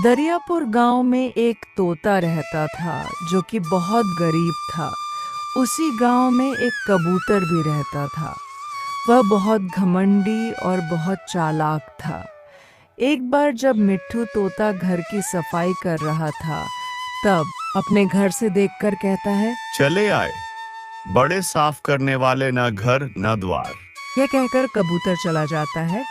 दरियापुर गांव में एक तोता रहता था जो कि बहुत गरीब था। उसी गांव में एक कबूतर भी रहता था। वह बहुत घमंडी और बहुत चालाक था। एक बार जब मिट्ठू तोता घर की सफाई कर रहा था, तब अपने घर से देखकर कहता है, चले आए, बड़े साफ करने वाले न घर न द्वार। यह कहकर कबूतर चला जाता है।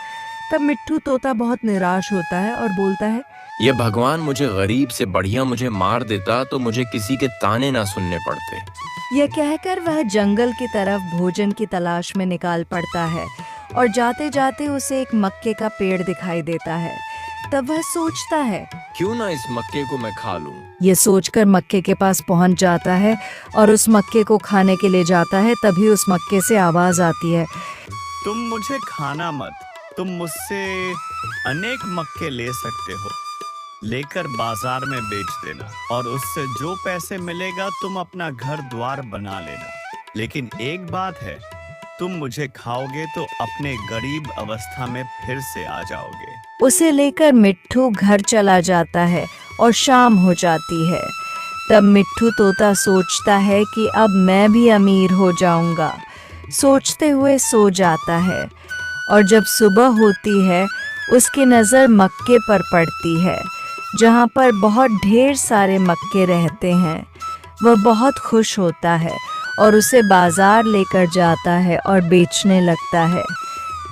तब मिट्ठू तोता बहुत निराश होता है और बोलता है, ये भगवान मुझे गरीब से बढ़िया मुझे मार देता तो मुझे किसी के ताने ना सुनने पड़ते। यह कहकर वह जंगल की तरफ भोजन की तलाश में निकाल पड़ता है और जाते जाते उसे एक मक्के का पेड़ दिखाई देता है। तब वह सोचता है, क्यों ना इस मक्के को मैं खा लूं। ये सोचकर मक्के के पास पहुंच जाता है और उस मक्के को खाने के लिए जाता है। तभी उस मक्के से आवाज आती है, तुम मुझे खाना मत, तुम मुझसे अनेक मक्के ले सकते हो, लेकर बाजार में बेच देना और उससे जो पैसे मिलेगा तुम अपना घर द्वार बना लेना। लेकिन एक बात है, तुम मुझे खाओगे तो अपने गरीब अवस्था में फिर से आ जाओगे। उसे लेकर मिट्ठू घर चला जाता है और शाम हो जाती है। तब मिट्ठू तोता सोचता है कि अब मैं भी अमीर हो जाऊंगा। सोचते हुए सो जाता है और जब सुबह होती है उसकी नज़र मक्के पर पड़ती है जहाँ पर बहुत ढेर सारे मक्के रहते हैं। वह बहुत खुश होता है और उसे बाजार लेकर जाता है और बेचने लगता है।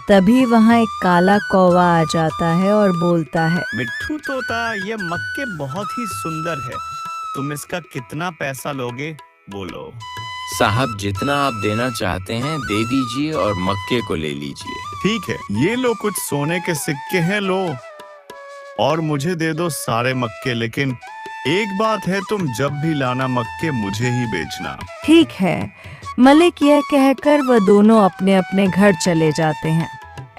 तभी वहाँ एक काला कौवा आ जाता है और बोलता है, मिट्ठू तोता, ये मक्के बहुत ही सुंदर है, तुम इसका कितना पैसा लोगे बोलो। साहब, जितना आप देना चाहते हैं दे दीजिए और मक्के को ले लीजिए। ठीक है, ये लो कुछ सोने के सिक्के हैं, लो और मुझे दे दो सारे मक्के। लेकिन एक बात है, तुम जब भी लाना मक्के मुझे ही बेचना। ठीक है। मलिक यह कहकर वह दोनों अपने अपने घर चले जाते हैं।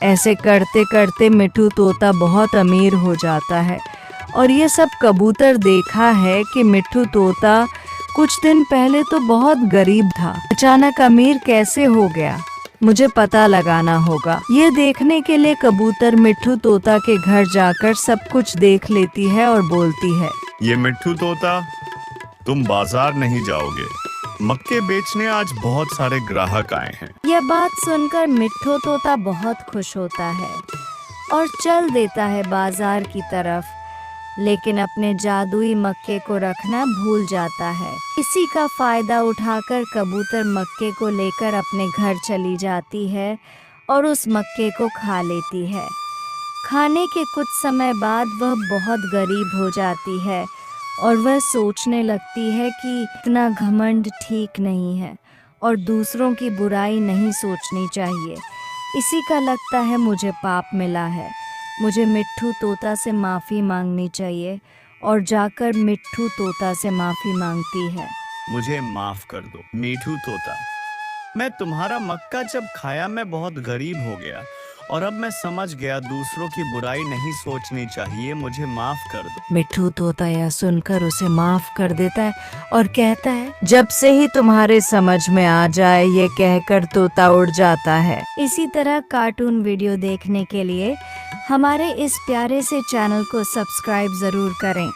ऐसे करते करते मिट्ठू तोता बहुत अमीर हो जाता है और ये सब कबूतर देखा है कि मिट्ठू तोता कुछ दिन पहले तो बहुत गरीब था, अचानक अमीर कैसे हो गया, मुझे पता लगाना होगा। ये देखने के लिए कबूतर मिट्ठू तोता के घर जाकर सब कुछ देख लेती है और बोलती है, ये मिट्ठू तोता, तुम बाजार नहीं जाओगे, मक्के बेचने आज बहुत सारे ग्राहक आए हैं। यह बात सुनकर मिट्ठू तोता बहुत खुश होता है और चल देता है बाजार की तरफ, लेकिन अपने जादुई मक्के को रखना भूल जाता है। इसी का फायदा उठाकर कबूतर मक्के को लेकर अपने घर चली जाती है और उस मक्के को खा लेती है। खाने के कुछ समय बाद वह बहुत गरीब हो जाती है और वह सोचने लगती है कि इतना घमंड ठीक नहीं है और दूसरों की बुराई नहीं सोचनी चाहिए। इसी का लगता है मुझे पाप मिला है। मुझे मिट्ठू तोता से माफ़ी मांगनी चाहिए और जाकर मिट्ठू तोता से माफ़ी मांगती है। मुझे माफ कर दो मिट्ठू तोता, मैं तुम्हारा मक्का जब खाया मैं बहुत गरीब हो गया और अब मैं समझ गया दूसरों की बुराई नहीं सोचनी चाहिए, मुझे माफ कर दो। मिट्ठू तोता यह सुनकर उसे माफ कर देता है और कहता है, जब से ही तुम्हारे समझ में आ जाए, ये कहकर तोता उड़ जाता है। इसी तरह कार्टून वीडियो देखने के लिए हमारे इस प्यारे से चैनल को सब्सक्राइब जरूर करें।